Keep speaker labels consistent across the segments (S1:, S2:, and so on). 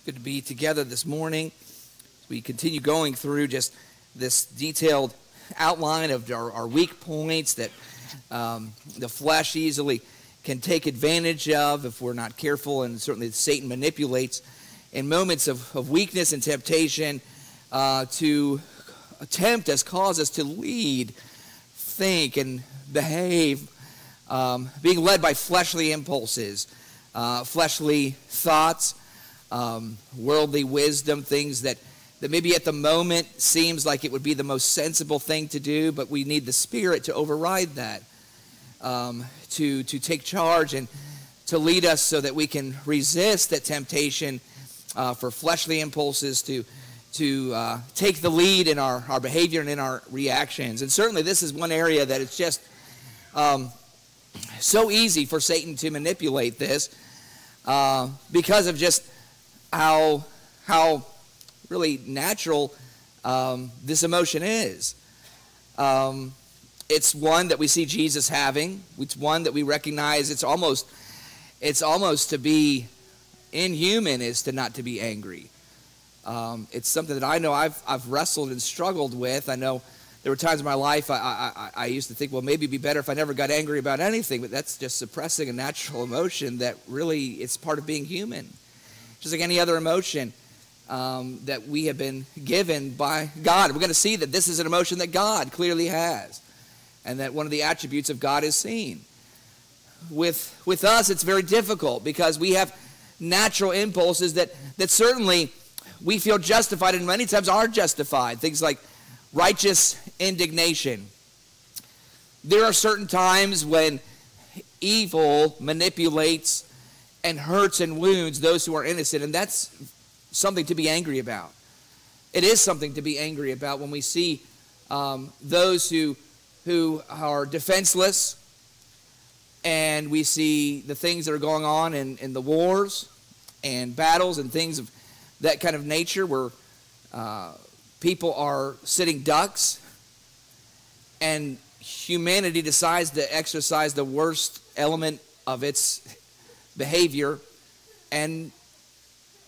S1: Good to be together this morning. We continue going through just this detailed outline of our weak points that the flesh easily can take advantage of if we're not careful, and certainly Satan manipulates in moments of weakness and temptation to tempt us, cause us to lead, think, and behave, being led by fleshly impulses, fleshly thoughts, worldly wisdom, things that maybe at the moment seems like it would be the most sensible thing to do, but we need the Spirit to override that, to take charge and to lead us so that we can resist that temptation for fleshly impulses to take the lead in our behavior and in our reactions. And certainly this is one area that it's just so easy for Satan to manipulate this because of just how really natural this emotion is. It's one that we see Jesus having. It's one that we recognize. It's almost to be inhuman is to not to be angry. It's something that I know I've wrestled and struggled with. I know there were times in my life I used to think, well, maybe it'd be better if I never got angry about anything, but that's just suppressing a natural emotion that really it's part of being human. Just like any other emotion that we have been given by God. We're going to see that this is an emotion that God clearly has, and that one of the attributes of God is seen. With us, it's very difficult because we have natural impulses that certainly we feel justified and many times are justified. Things like righteous indignation. There are certain times when evil manipulates and hurts and wounds those who are innocent, and that's something to be angry about. It is something to be angry about when we see those who are defenseless, and we see the things that are going on in the wars and battles and things of that kind of nature where people are sitting ducks, and humanity decides to exercise the worst element of its behavior and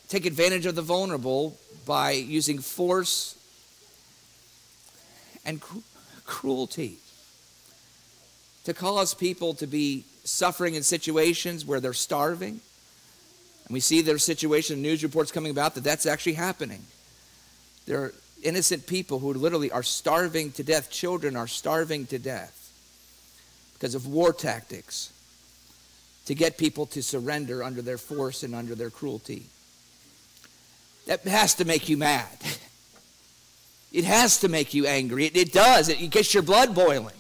S1: take advantage of the vulnerable by using force and cruelty to cause people to be suffering in situations where they're starving. And we see there's situation, news reports coming about that's actually happening. There are innocent people who literally are starving to death. Children are starving to death because of war tactics to get people to surrender under their force and under their cruelty. That has to make you mad. It has to make you angry. It does. It gets your blood boiling.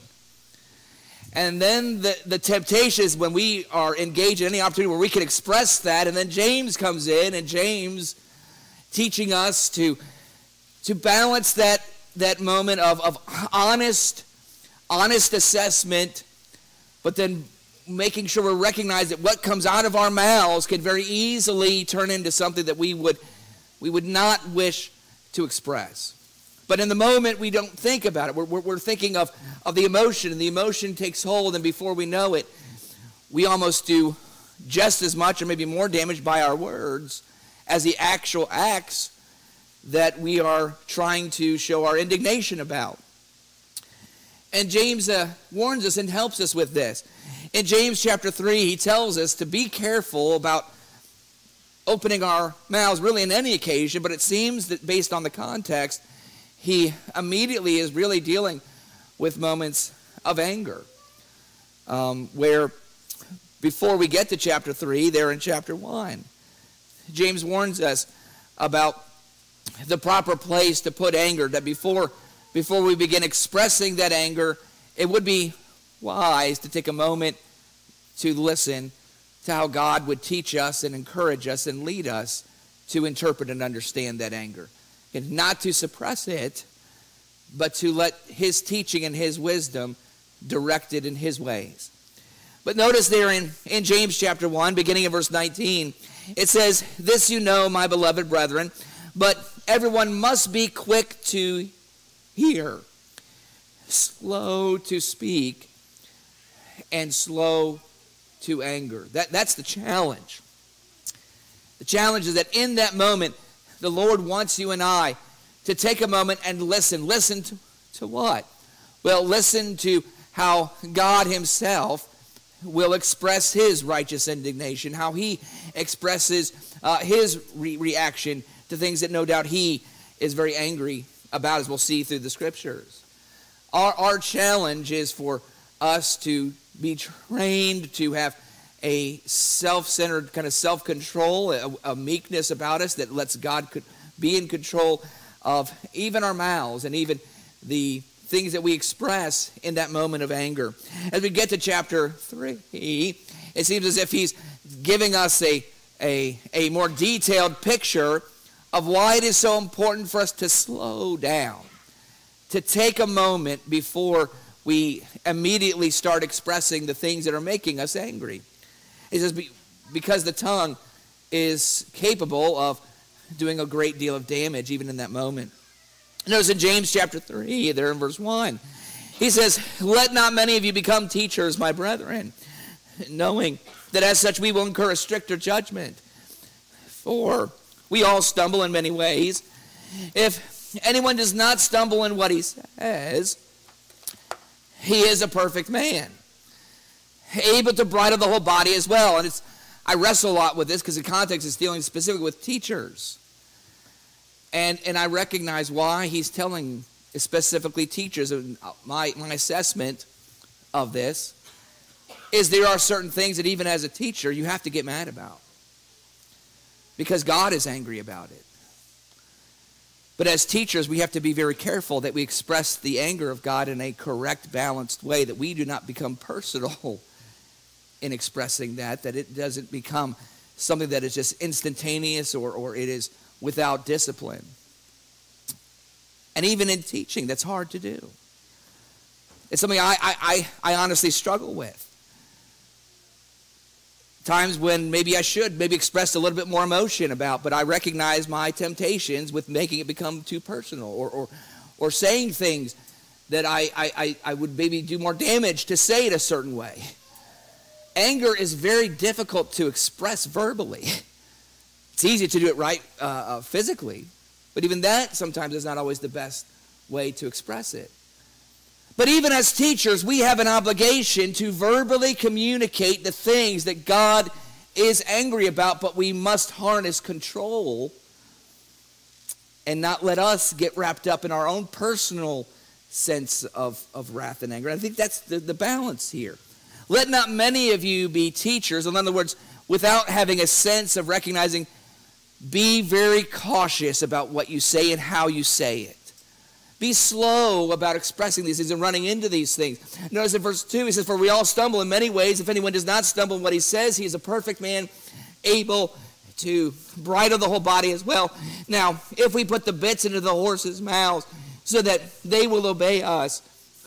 S1: And then the temptation is when we are engaged in any opportunity where we can express that, and then James comes in, and James teaching us to balance that moment of honest assessment, but then making sure we recognize that what comes out of our mouths can very easily turn into something that we would not wish to express. But in the moment, we don't think about it. We're thinking of the emotion, and the emotion takes hold, and before we know it, we almost do just as much or maybe more damage by our words as the actual acts that we are trying to show our indignation about. And James warns us and helps us with this. In James chapter 3, he tells us to be careful about opening our mouths really in any occasion, but it seems that based on the context, he immediately is really dealing with moments of anger, where before we get to chapter 3, there in chapter 1, James warns us about the proper place to put anger, that before we begin expressing that anger, it would be wise to take a moment to listen to how God would teach us and encourage us and lead us to interpret and understand that anger. And not to suppress it, but to let his teaching and his wisdom direct it in his ways. But notice there in James chapter 1, beginning of verse 19, it says, "This you know, my beloved brethren, but everyone must be quick to hear, slow to speak, and slow to anger." That's the challenge. The challenge is that in that moment, the Lord wants you and I to take a moment and listen. Listen to what? Well, listen to how God himself will express his righteous indignation, how he expresses his reaction to things that no doubt he is very angry about, as we'll see through the scriptures. Our challenge is for us to be trained to have a self-centered kind of self-control, a meekness about us that lets God be in control of even our mouths and even the things that we express in that moment of anger. As we get to chapter 3, it seems as if he's giving us a more detailed picture of why it is so important for us to slow down, to take a moment before we immediately start expressing the things that are making us angry. He says, because the tongue is capable of doing a great deal of damage even in that moment. Notice in James chapter 3, there in verse 1, he says, let not many of you become teachers, my brethren, knowing that as such we will incur a stricter judgment. For we all stumble in many ways. If anyone does not stumble in what he says, he is a perfect man, able to bridle the whole body as well. And I wrestle a lot with this because the context is dealing specifically with teachers. And I recognize why he's telling specifically teachers. And my assessment of this is there are certain things that even as a teacher you have to get mad about, because God is angry about it. But as teachers, we have to be very careful that we express the anger of God in a correct, balanced way, that we do not become personal in expressing that it doesn't become something that is just instantaneous or it is without discipline. And even in teaching, that's hard to do. It's something I honestly struggle with. Times when maybe I should express a little bit more emotion about, but I recognize my temptations with making it become too personal or saying things that I would maybe do more damage to say it a certain way. Anger is very difficult to express verbally. It's easy to do it right physically, but even that sometimes is not always the best way to express it. But even as teachers, we have an obligation to verbally communicate the things that God is angry about, but we must harness control and not let us get wrapped up in our own personal sense of wrath and anger. And I think that's the balance here. Let not many of you be teachers. In other words, without having a sense of recognizing, be very cautious about what you say and how you say it. Be slow about expressing these things and running into these things. Notice in verse 2, he says, for we all stumble in many ways. If anyone does not stumble in what he says, he is a perfect man, able to bridle the whole body as well. Now, if we put the bits into the horses' mouths so that they will obey us,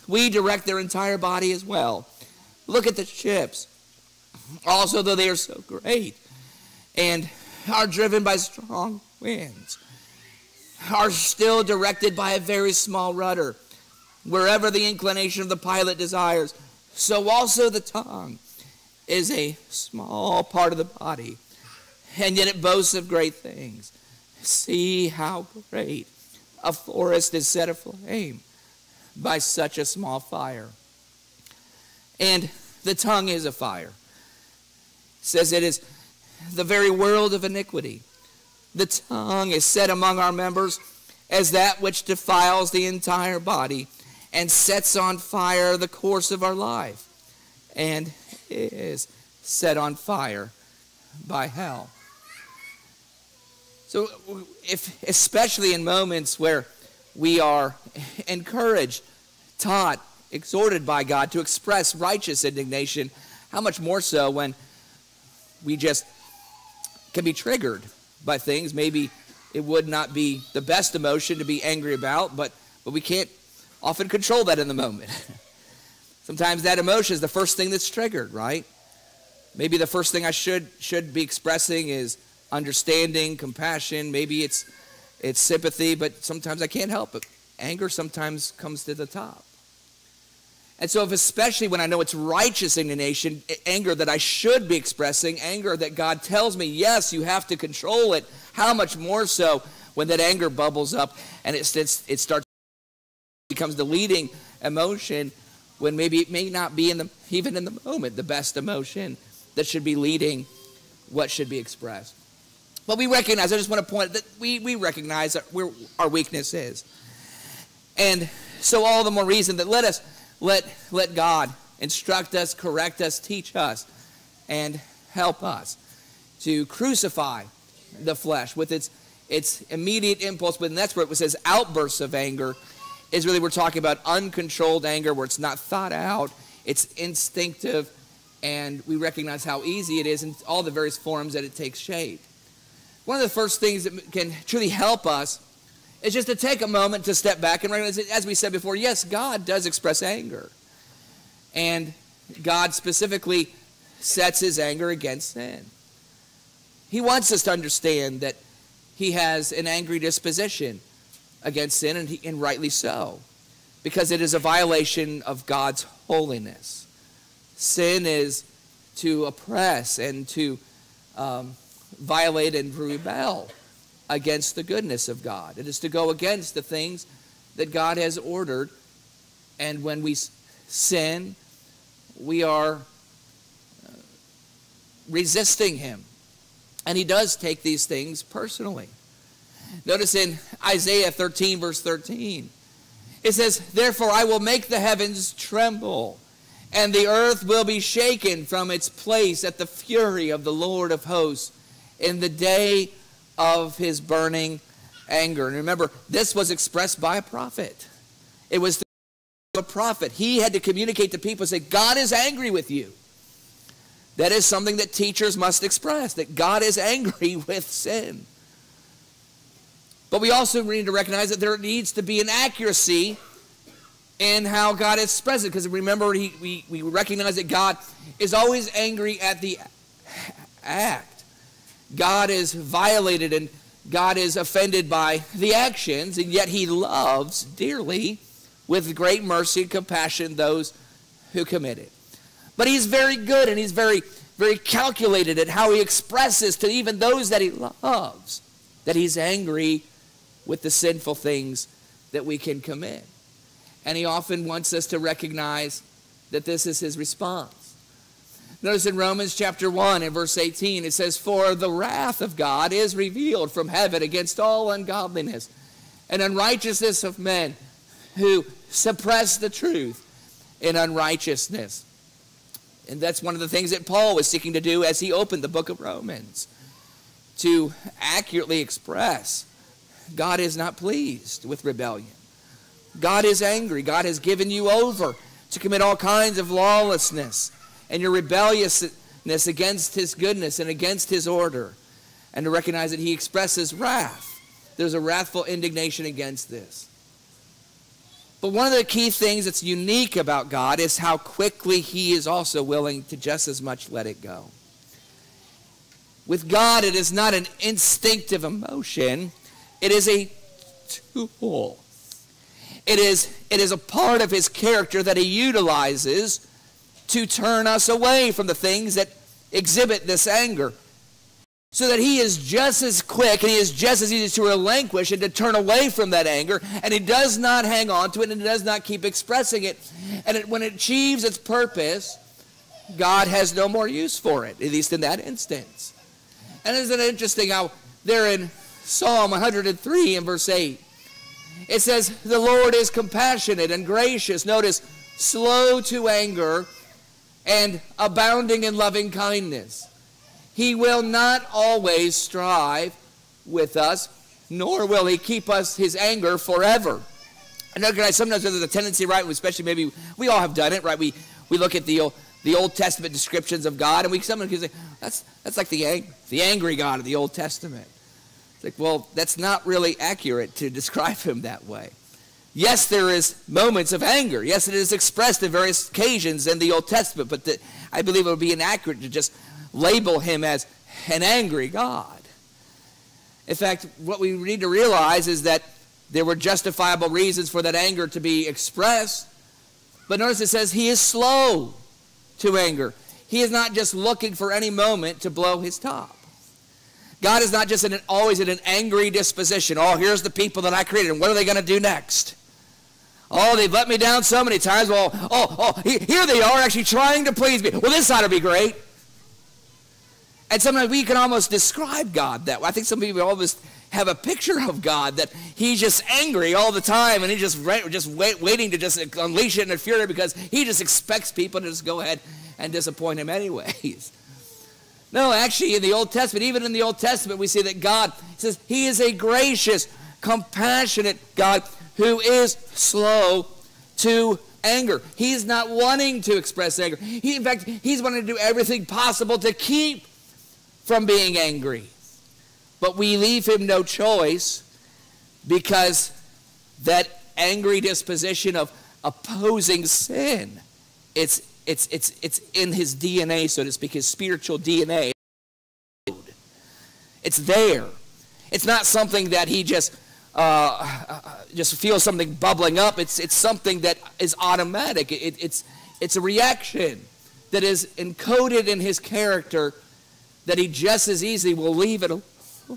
S1: we direct their entire body as well. Look at the ships. Also, though they are so great and are driven by strong winds, are still directed by a very small rudder, wherever the inclination of the pilot desires. So also the tongue is a small part of the body, and yet it boasts of great things. See how great a forest is set aflame by such a small fire. And the tongue is a fire. It says it is the very world of iniquity. The tongue is set among our members as that which defiles the entire body and sets on fire the course of our life and is set on fire by hell. So especially in moments where we are encouraged, taught, exhorted by God to express righteous indignation, how much more so when we just can be triggered by things. Maybe it would not be the best emotion to be angry about, but we can't often control that in the moment. Sometimes that emotion is the first thing that's triggered, right? Maybe the first thing I should be expressing is understanding, compassion. Maybe it's sympathy, but sometimes I can't help it. Anger sometimes comes to the top. And so especially when I know it's righteous indignation, anger that I should be expressing, anger that God tells me, yes, you have to control it, how much more so when that anger bubbles up and it starts becomes the leading emotion, when maybe it may not be even in the moment the best emotion that should be leading what should be expressed. But we recognize, I just want to point that we recognize that our weakness is. And so all the more reason that let God instruct us, correct us, teach us, and help us to crucify the flesh with its immediate impulse. But that's where it says outbursts of anger is really, we're talking about uncontrolled anger where it's not thought out, it's instinctive, and we recognize how easy it is in all the various forms that it takes shape. One of the first things that can truly help us is just to take a moment to step back and recognize that, as we said before, yes, God does express anger. And God specifically sets his anger against sin. He wants us to understand that he has an angry disposition against sin, and rightly so, because it is a violation of God's holiness. Sin is to oppress and to violate and rebel against the goodness of God. It is to go against the things that God has ordered, and when we sin, we are resisting him. And he does take these things personally. Notice in Isaiah 13, verse 13, it says, "Therefore I will make the heavens tremble, and the earth will be shaken from its place at the fury of the Lord of hosts in the day of his burning anger." And remember, this was expressed by a prophet. It was a prophet. He had to communicate to people and say, God is angry with you. That is something that teachers must express, that God is angry with sin. But we also need to recognize that there needs to be an accuracy in how God expresses it. Because remember, we recognize that God is always angry at the act. God is violated and God is offended by the actions, and yet he loves dearly with great mercy and compassion those who commit it. But he's very good, and he's very, very calculated at how he expresses to even those that he loves that he's angry with the sinful things that we can commit. And he often wants us to recognize that this is his response. Notice in Romans chapter 1 and verse 18, it says, "For the wrath of God is revealed from heaven against all ungodliness and unrighteousness of men who suppress the truth in unrighteousness." And that's one of the things that Paul was seeking to do as he opened the book of Romans, to accurately express God is not pleased with rebellion. God is angry. God has given you over to commit all kinds of lawlessness and your rebelliousness against his goodness and against his order. And to recognize that he expresses wrath. There's a wrathful indignation against this. But one of the key things that's unique about God is how quickly he is also willing to just as much let it go. With God, it is not an instinctive emotion. It is a tool. It is a part of his character that he utilizes to turn us away from the things that exhibit this anger. So that he is just as quick and he is just as easy to relinquish and to turn away from that anger. And he does not hang on to it and he does not keep expressing it. And when it achieves its purpose, God has no more use for it, at least in that instance. And isn't it interesting how there in Psalm 103 in verse 8, it says, "The Lord is compassionate and gracious." Notice, slow to anger and abounding in loving kindness. He will not always strive with us, nor will he keep us his anger forever. And recognize sometimes there's a tendency, right, especially maybe we all have done it, right? We look at the Old Testament descriptions of God, and we sometimes can say, that's like the angry God of the Old Testament. It's like, well, that's not really accurate to describe him that way. Yes, there is moments of anger. Yes, it is expressed in various occasions in the Old Testament, but I believe it would be inaccurate to just label him as an angry God. In fact, what we need to realize is that there were justifiable reasons for that anger to be expressed, But notice it says he is slow to anger. He is not just looking for any moment to blow his top. God is not just always in an angry disposition. Oh, here's the people that I created, and what are they going to do next? Oh, they've let me down so many times. Well, here they are actually trying to please me. Well, this ought to be great. And sometimes we can almost describe God that way. I think some people almost have a picture of God that he's just angry all the time, and he's just waiting to just unleash it in a fury because he just expects people to just go ahead and disappoint him anyways. No, actually, in the Old Testament, even in the Old Testament, we see that God says he is a gracious, compassionate God who is slow to anger. He's not wanting to express anger. In fact, he's wanting to do everything possible to keep from being angry. But we leave him no choice because that angry disposition of opposing sin, it's in his DNA, so to speak, his spiritual DNA. It's there. It's not something that he just feels something bubbling up. It's something that is automatic. It's a reaction that is encoded in his character that he just as easily will leave it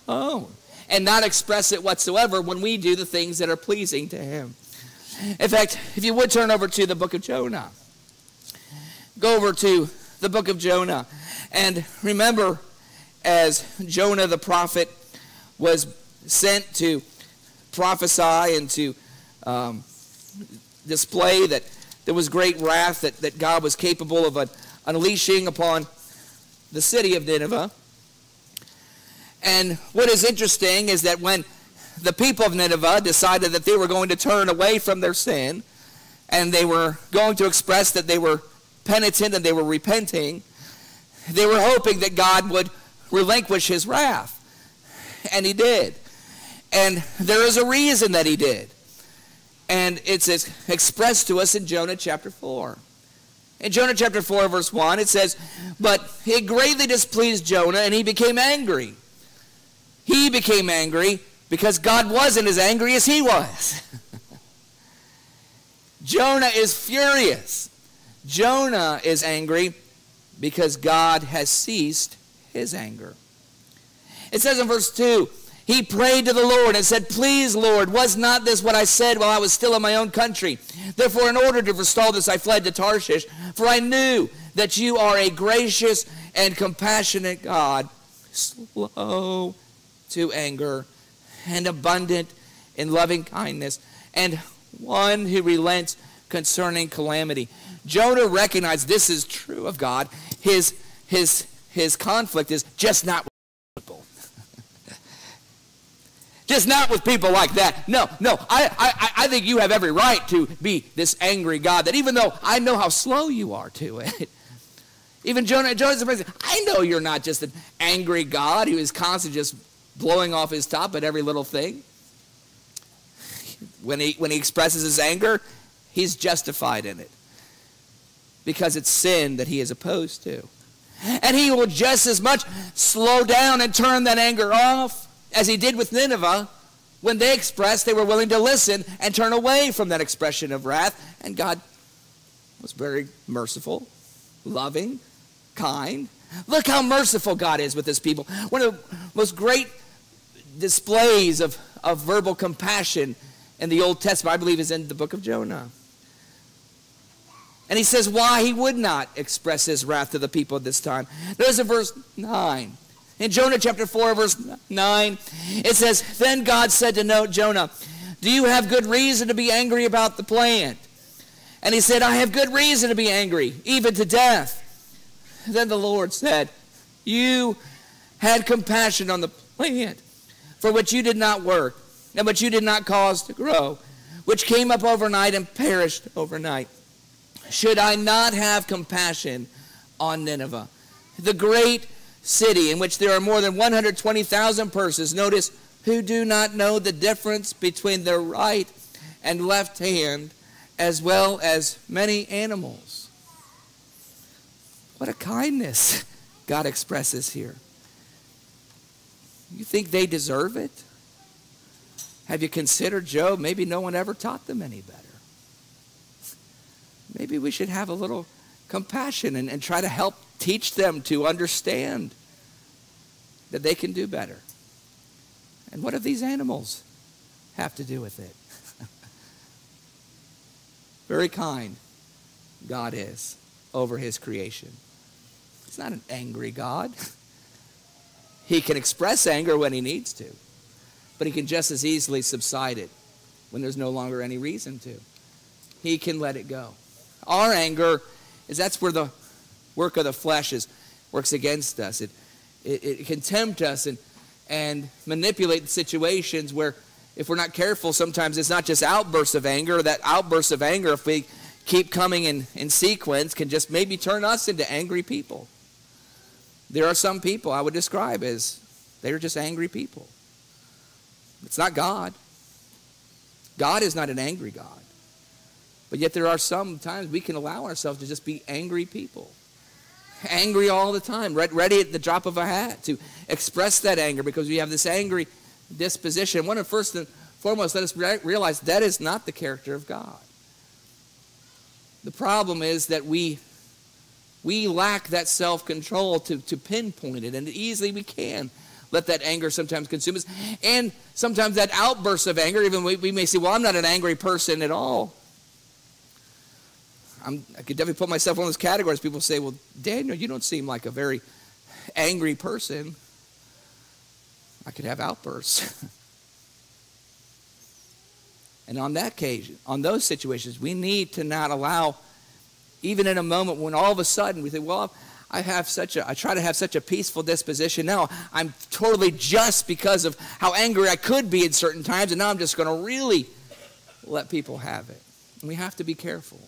S1: alone and not express it whatsoever when we do the things that are pleasing to him. In fact, if you would turn over to the book of Jonah. Go over to the book of Jonah. And remember, as Jonah the prophet was sent to prophesy and to display that there was great wrath that God was capable of unleashing upon the city of Nineveh. And what is interesting is that when the people of Nineveh decided that they were going to turn away from their sin and they were going to express that they were penitent and they were repenting, they were hoping that God would relinquish his wrath. And he did. And there is a reason that he did. And it's expressed to us in Jonah chapter 4. In Jonah chapter 4, verse 1, it says, "But it greatly displeased Jonah, and he became angry." He became angry because God wasn't as angry as he was. Jonah is furious. Jonah is angry because God has ceased his anger. It says in verse 2, he prayed to the Lord and said, "Please, Lord, was not this what I said while I was still in my own country? Therefore, in order to forestall this, I fled to Tarshish, for I knew that you are a gracious and compassionate God, slow to anger and abundant in loving kindness, and one who relents concerning calamity." Jonah recognized this is true of God. His conflict is just not with people. Just not with people like that. No, I think you have every right to be this angry God, that even though I know how slow you are to it. Even Jonah's the president. I know you're not just an angry God who is constantly just blowing off his top at every little thing. When he expresses his anger, he's justified in it, because it's sin that he is opposed to. And he will just as much slow down and turn that anger off as he did with Nineveh when they expressed they were willing to listen and turn away from that expression of wrath. And God was very merciful, loving, kind. Look how merciful God is with his people. One of the most great displays of verbal compassion in the Old Testament, I believe, is in the book of Jonah. And he says why he would not express his wrath to the people at this time. There's in verse 9. In Jonah chapter 4, verse 9, it says, "Then God said to Jonah, 'Do you have good reason to be angry about the plant?' And he said, 'I have good reason to be angry, even to death.' Then the Lord said, 'You had compassion on the plant, for which you did not work, and which you did not cause to grow, which came up overnight and perished overnight. Should I not have compassion on Nineveh, the great city in which there are more than 120,000 persons," notice, "who do not know the difference between their right and left hand, as well as many animals?'" What a kindness God expresses here. You think they deserve it? Have you considered Job? Maybe no one ever taught them any better. maybe we should have a little compassion and try to help teach them to understand that they can do better. And what do these animals have to do with it? Very kind God is over his creation. He's not an angry God. He can express anger when he needs to, but he can just as easily subside it when there's no longer any reason to. He can let it go. Our anger that's where the work of the flesh works against us. It can tempt us and manipulate the situations where, if we're not careful, sometimes it's not just outbursts of anger. That outburst of anger, if we keep coming in sequence, can just maybe turn us into angry people. There are some people I would describe as they're just angry people. It's not God. God is not an angry God. But yet there are some times we can allow ourselves to just be angry people. Angry all the time, ready at the drop of a hat to express that anger because we have this angry disposition. One of first and foremost, let us realize that is not the character of God. The problem is that we lack that self-control to pinpoint it, and easily we can let that anger sometimes consume us. And sometimes that outburst of anger, even we may say, well, I'm not an angry person at all. I could definitely put myself in one of those categories. People say, well, Daniel, you don't seem like a very angry person. I could have outbursts. And on that occasion, on those situations, we need to not allow, even in a moment when all of a sudden we think, well, I try to have such a peaceful disposition. Now I'm totally just because of how angry I could be at certain times, and now I'm just going to really let people have it. And we have to be careful.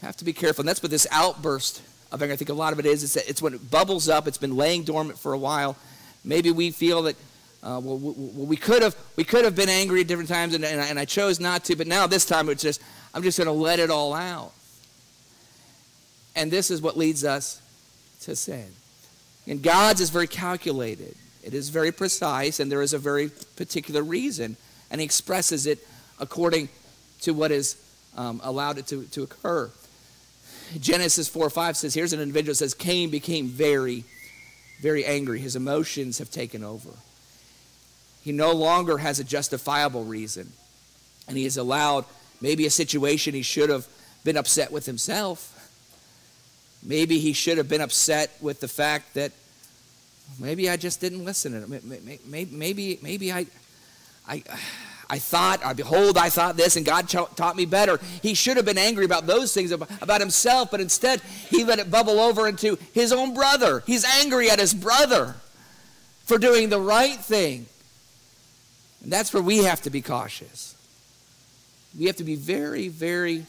S1: Have to be careful. And that's what this outburst of anger, I think a lot of it is, it's when it bubbles up, it's been laying dormant for a while. Maybe we feel that, we could have been angry at different times, and I chose not to, but now this time I'm just going to let it all out. And this is what leads us to sin. And God's is very calculated. It is very precise, and there is a very particular reason, and he expresses it according to what is allowed it to occur. Genesis 4:5 says, here's an individual that says, Cain became very, very angry. His emotions have taken over. He no longer has a justifiable reason. And he has allowed maybe a situation he should have been upset with himself. Maybe he should have been upset with the fact that maybe I just didn't listen to him. Maybe I thought this, and God taught me better. He should have been angry about those things, about himself, but instead he let it bubble over into his own brother. He's angry at his brother for doing the right thing. And that's where we have to be cautious. We have to be very, very,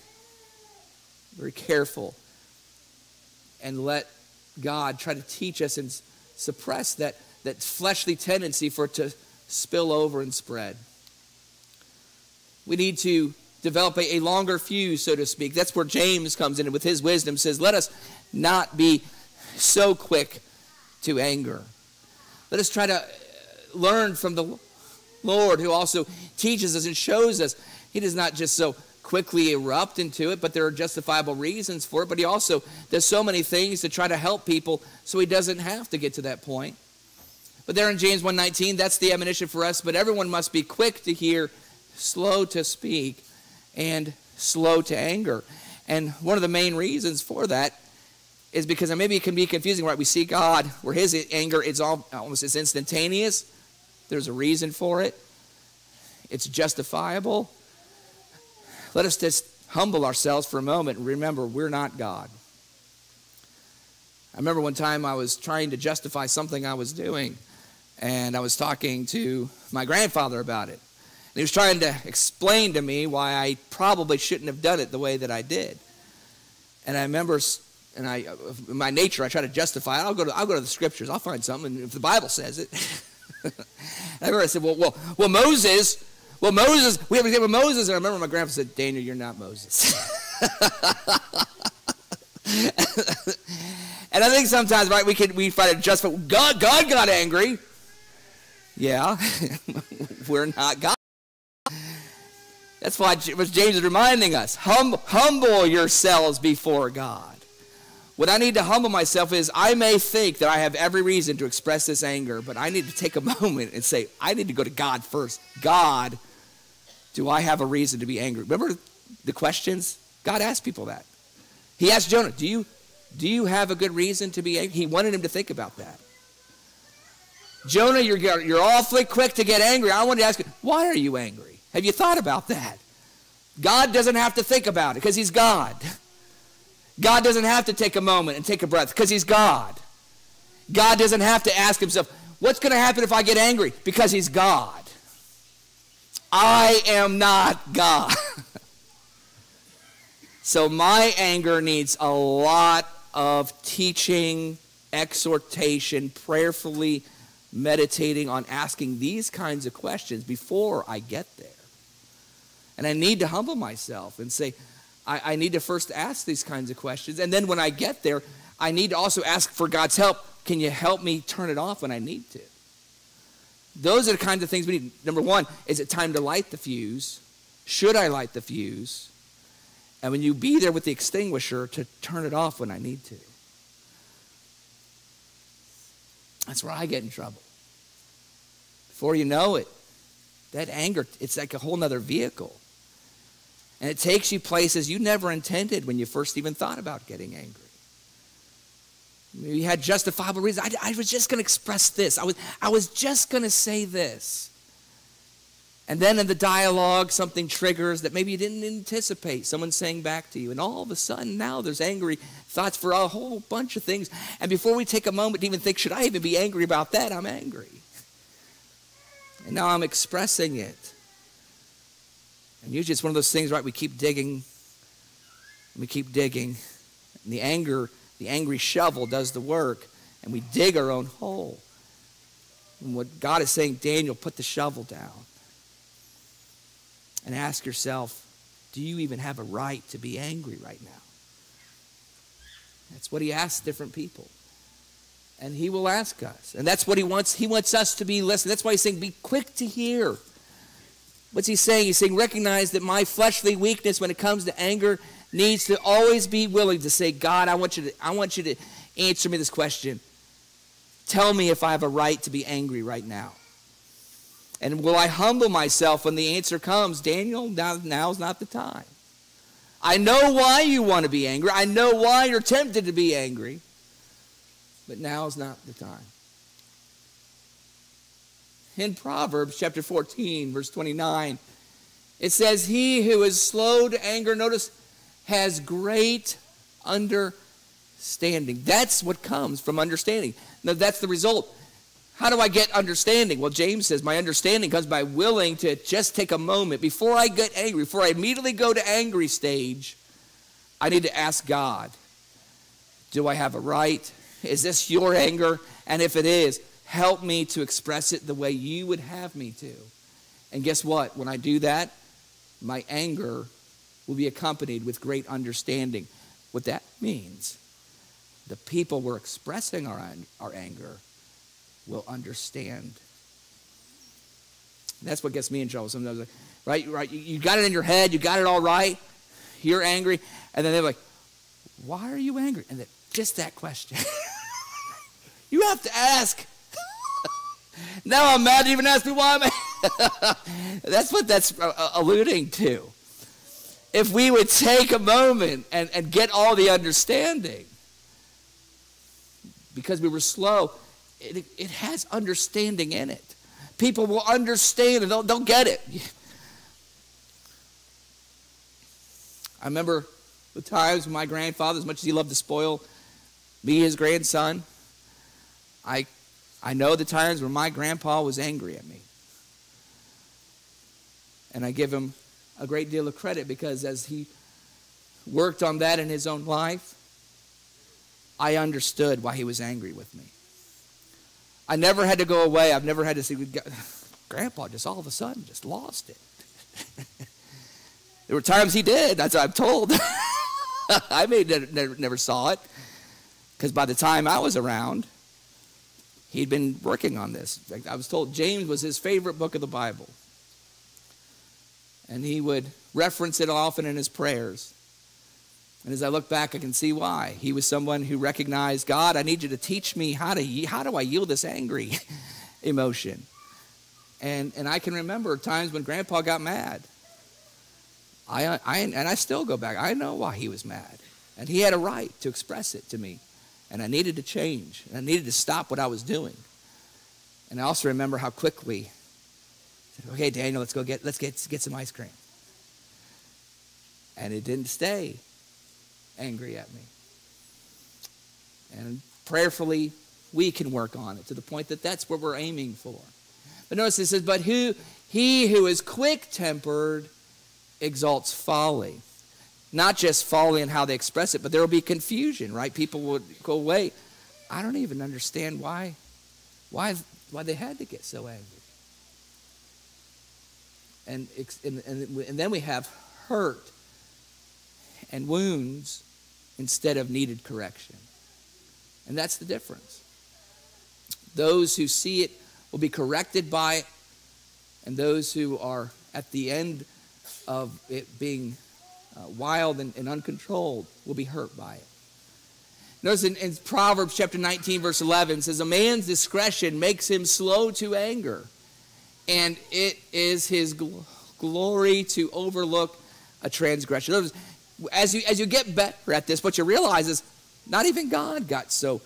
S1: very careful and let God try to teach us and suppress that fleshly tendency for it to spill over and spread. We need to develop a longer fuse, so to speak. That's where James comes in and with his wisdom says, let us not be so quick to anger. Let us try to learn from the Lord, who also teaches us and shows us. He does not just so quickly erupt into it, but there are justifiable reasons for it. But he also does so many things to try to help people so he doesn't have to get to that point. But there in James 1:19, that's the admonition for us. But everyone must be quick to hear, slow to speak, and slow to anger. And one of the main reasons for that is because, and maybe it can be confusing, right? We see God where his anger is almost instantaneous. There's a reason for it. It's justifiable. Let us just humble ourselves for a moment and remember we're not God. I remember one time I was trying to justify something I was doing, and I was talking to my grandfather about it. And he was trying to explain to me why I probably shouldn't have done it the way that I did. And I remember, in my nature, I try to justify it. I'll go to the scriptures. I'll find something, and if the Bible says it. I remember I said, well, Moses, we have an example of Moses. And I remember my grandpa said, Daniel, you're not Moses. And I think sometimes, right, we find it justify. God got angry. Yeah, we're not God. That's why what James is reminding us. Humble yourselves before God. What I need to humble myself is I may think that I have every reason to express this anger, but I need to take a moment and say, I need to go to God first. God, do I have a reason to be angry? Remember the questions? God asked people that. He asked Jonah, do you have a good reason to be angry? He wanted him to think about that. Jonah, you're awfully quick to get angry. I wanted to ask you, why are you angry? Have you thought about that? God doesn't have to think about it because he's God. God doesn't have to take a moment and take a breath because he's God. God doesn't have to ask himself, what's going to happen if I get angry? Because he's God. I am not God. So my anger needs a lot of teaching, exhortation, prayerfully meditating on asking these kinds of questions before I get there. And I need to humble myself and say, I need to first ask these kinds of questions. And then when I get there, I need to also ask for God's help. Can you help me turn it off when I need to? Those are the kinds of things we need. Number one, is it time to light the fuse? Should I light the fuse? And when you be there with the extinguisher to turn it off when I need to. That's where I get in trouble. Before you know it, that anger, it's like a whole nother vehicle. And it takes you places you never intended when you first even thought about getting angry. You had justifiable reasons. I was just going to express this. I was just going to say this. And then in the dialogue, something triggers that maybe you didn't anticipate. Someone saying back to you. And all of a sudden, now there's angry thoughts for a whole bunch of things. And before we take a moment to even think, should I even be angry about that? I'm angry. And now I'm expressing it. And usually it's one of those things, right, we keep digging. And we keep digging. And the angry shovel does the work. And we dig our own hole. And what God is saying, Daniel, put the shovel down. And ask yourself, do you even have a right to be angry right now? That's what he asks different people. And he will ask us. And that's what he wants. He wants us to be listening. That's why he's saying, be quick to hear. What's he saying? He's saying, recognize that my fleshly weakness when it comes to anger needs to always be willing to say, God, I want you to answer me this question. Tell me if I have a right to be angry right now. And will I humble myself when the answer comes? Daniel, now's not the time. I know why you want to be angry. I know why you're tempted to be angry. But now's not the time. In Proverbs chapter 14, verse 29, it says, he who is slow to anger, notice, has great understanding. That's what comes from understanding. Now, that's the result. How do I get understanding? Well, James says my understanding comes by willing to just take a moment. Before I get angry, before I immediately go to angry stage, I need to ask God, do I have a right? Is this your anger? And if it is, help me to express it the way you would have me to. And guess what? When I do that, my anger will be accompanied with great understanding. What that means, the people we're expressing our anger will understand. And that's what gets me in trouble sometimes. Right? You got it in your head. You got it all right. You're angry. And then they're like, why are you angry? And then just that question. You have to ask. Now I'm mad to even ask me why I'm angry. That's what that's alluding to. If we would take a moment and get all the understanding, because we were slow, it has understanding in it. People will understand and they'll get it. I remember the times when my grandfather, as much as he loved to spoil me, his grandson, I know the times when my grandpa was angry at me. And I give him a great deal of credit because as he worked on that in his own life, I understood why he was angry with me. I never had to go away. I've never had to see, Grandpa just all of a sudden just lost it. There were times he did. That's what I'm told. I never saw it because by the time I was around, he'd been working on this. In fact, I was told James was his favorite book of the Bible. And he would reference it often in his prayers. And as I look back, I can see why. He was someone who recognized, God, I need you to teach me how do I yield this angry emotion. And I can remember times when Grandpa got mad. And I still go back. I know why he was mad. And he had a right to express it to me. And I needed to change. And I needed to stop what I was doing. And I also remember how quickly, okay, Daniel, let's get some ice cream. And it didn't stay angry at me. And prayerfully, we can work on it to the point that that's what we're aiming for. But notice it says, but he who is quick-tempered exalts folly. Not just folly in how they express it, but there will be confusion, right? People would go, wait, I don't even understand why they had to get so angry. And then we have hurt and wounds instead of needed correction. And that's the difference. Those who see it will be corrected by it, and those who are at the end of it being wild and uncontrolled will be hurt by it. Notice in Proverbs chapter 19, verse 11, it says, a man's discretion makes him slow to anger, and it is his glory to overlook a transgression. Notice, as you get better at this, what you realize is not even God got so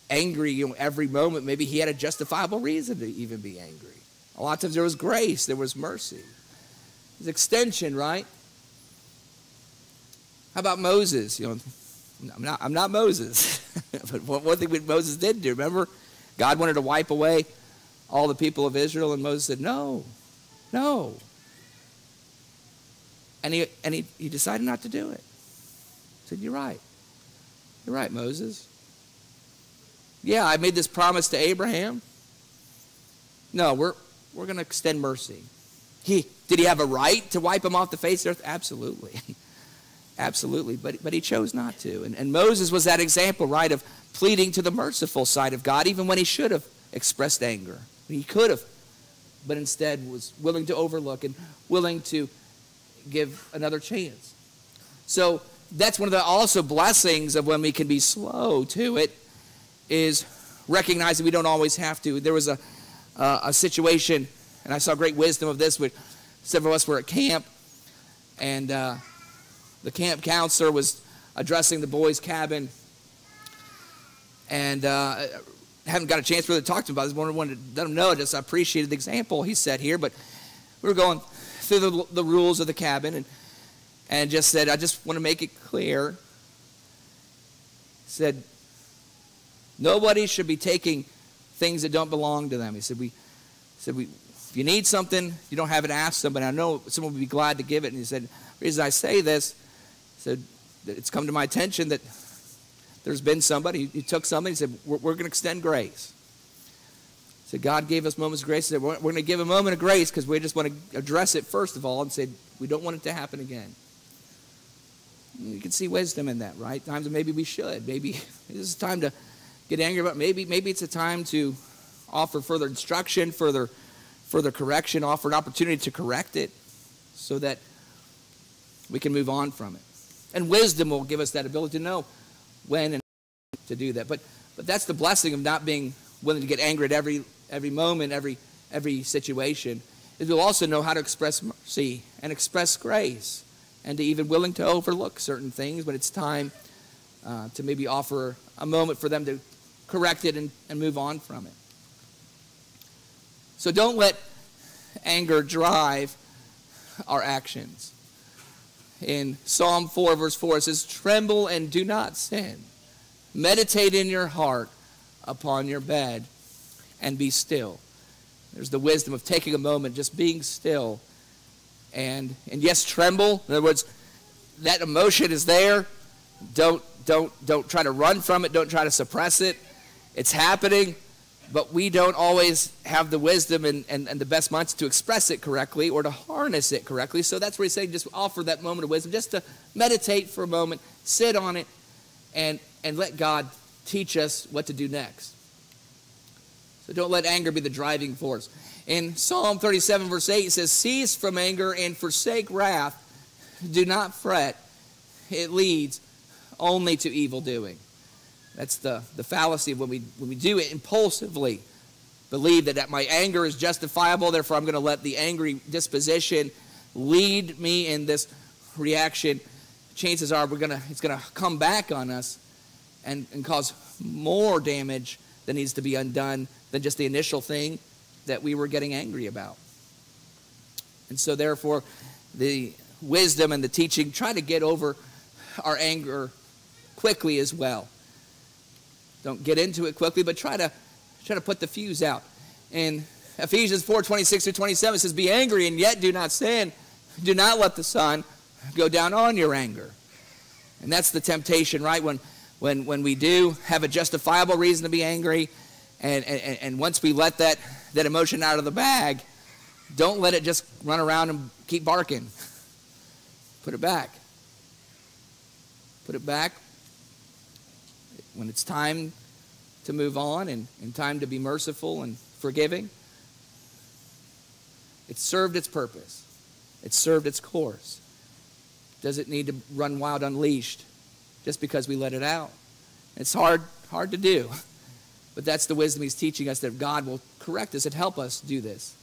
S1: angry every moment. Maybe he had a justifiable reason to even be angry. A lot of times there was grace, there was mercy. There's extension, right? How about Moses? I'm not Moses. But one thing that Moses did do, remember? God wanted to wipe away all the people of Israel, and Moses said, no. And he decided not to do it. He said, you're right. You're right, Moses. Yeah, I made this promise to Abraham. No, we're going to extend mercy. Did he have a right to wipe him off the face of the earth? Absolutely. Absolutely. But he chose not to. And Moses was that example, right, of pleading to the merciful side of God, even when he should have expressed anger. He could have, but instead was willing to overlook and willing to give another chance. So that's one of the also blessings of when we can be slow to it, is recognizing we don't always have to. There was a situation, and I saw great wisdom of this, where several of us were at camp, and the camp counselor was addressing the boys' cabin, and I haven't got a chance to really talk to him about this. I wanted to let him know just I appreciated the example he set here, but we were going through the rules of the cabin, and just said, I just want to make it clear, said, nobody should be taking things that don't belong to them. He said, if you need something, you don't have it, ask somebody. I know someone would be glad to give it. And he said, the reason I say this, he said, it's come to my attention that there's been somebody who took something. He said, we're going to extend grace. He said, God gave us moments of grace. He said, we're going to give a moment of grace because we just want to address it first of all and say, we don't want it to happen again. You can see wisdom in that, right? Times that maybe we should. Maybe this is time to get angry about. Maybe it's a time to offer further instruction, further correction, offer an opportunity to correct it so that we can move on from it. And wisdom will give us that ability to know when and to do that. But that's the blessing of not being willing to get angry at every moment, every situation, is we'll also know how to express mercy and express grace, and to even willing to overlook certain things when it's time to maybe offer a moment for them to correct it and move on from it. So don't let anger drive our actions. In Psalm 4, verse 4, it says, tremble and do not sin. Meditate in your heart upon your bed and be still. There's the wisdom of taking a moment, just being still. And yes, tremble. In other words, that emotion is there. Don't try to run from it. Don't try to suppress it. It's happening, but we don't always have the wisdom and the best minds to express it correctly or to harness it correctly. So that's where he's saying just offer that moment of wisdom, just to meditate for a moment, sit on it, and let God teach us what to do next. So don't let anger be the driving force. In Psalm 37, verse 8, it says, cease from anger and forsake wrath. Do not fret. It leads only to evil doing. That's the fallacy of when we do it impulsively. Believe that my anger is justifiable, therefore I'm going to let the angry disposition lead me in this reaction. Chances are it's going to come back on us and cause more damage that needs to be undone than just the initial thing that we were getting angry about. And so therefore, the wisdom and the teaching, try to get over our anger quickly as well. Don't get into it quickly, but try to put the fuse out. In Ephesians 4:26-27, it says, be angry and yet do not sin. Do not let the sun go down on your anger. And that's the temptation, right? When we do have a justifiable reason to be angry, and once we let that emotion out of the bag, don't let it just run around and keep barking. Put it back. Put it back. When it's time to move on and time to be merciful and forgiving, it's served its purpose. It's served its course. Does it need to run wild unleashed just because we let it out? It's hard to do. But that's the wisdom he's teaching us, that God will correct us and help us do this.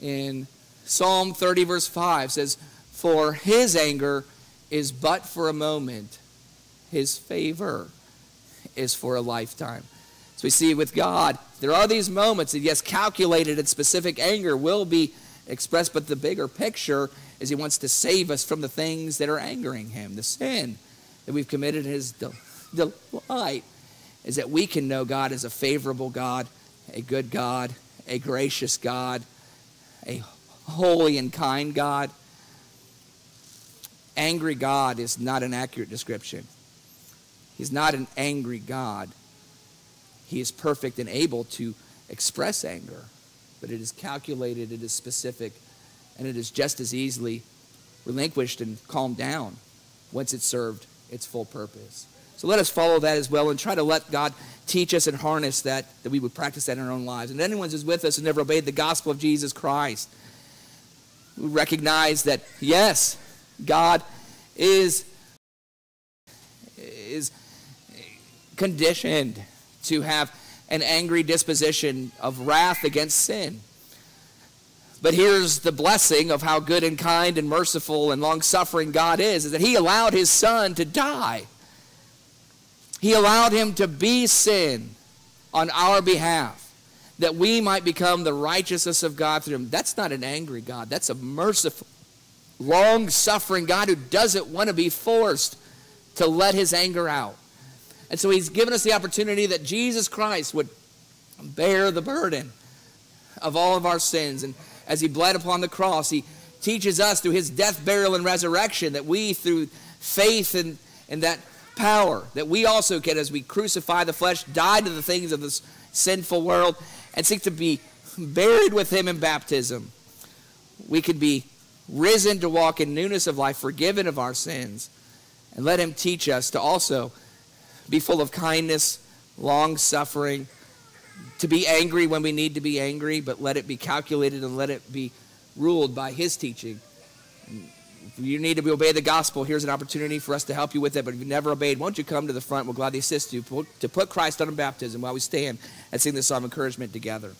S1: In Psalm 30, verse 5 says, for his anger is but for a moment. His favor is for a lifetime. So we see with God, there are these moments that, yes, calculated and specific anger will be expressed, but the bigger picture is he wants to save us from the things that are angering him, the sin that we've committed. His delight is that we can know God as a favorable God, a good God, a gracious God, a holy and kind God. Angry God is not an accurate description. He's not an angry God. He is perfect and able to express anger, but it is calculated, it is specific, and it is just as easily relinquished and calmed down once it's served its full purpose. So let us follow that as well and try to let God teach us and harness that we would practice that in our own lives. And anyone who's with us who never obeyed the gospel of Jesus Christ, we recognize that, yes, God is conditioned to have an angry disposition of wrath against sin. But here's the blessing of how good and kind and merciful and long-suffering God is that he allowed his son to die. He allowed him to be sin on our behalf, that we might become the righteousness of God through him. That's not an angry God. That's a merciful, long-suffering God who doesn't want to be forced to let his anger out. And so he's given us the opportunity that Jesus Christ would bear the burden of all of our sins. And as he bled upon the cross, he teaches us through his death, burial, and resurrection that we, through faith in that power, that we also can, as we crucify the flesh, die to the things of this sinful world, and seek to be buried with him in baptism. We could be risen to walk in newness of life, forgiven of our sins, and let him teach us to also be full of kindness, long-suffering, to be angry when we need to be angry, but let it be calculated and let it be ruled by his teaching. If you need to obey the gospel, here's an opportunity for us to help you with it. But if you've never obeyed, won't you come to the front? We'll gladly assist you to put Christ on in baptism while we stand and sing this song of encouragement together.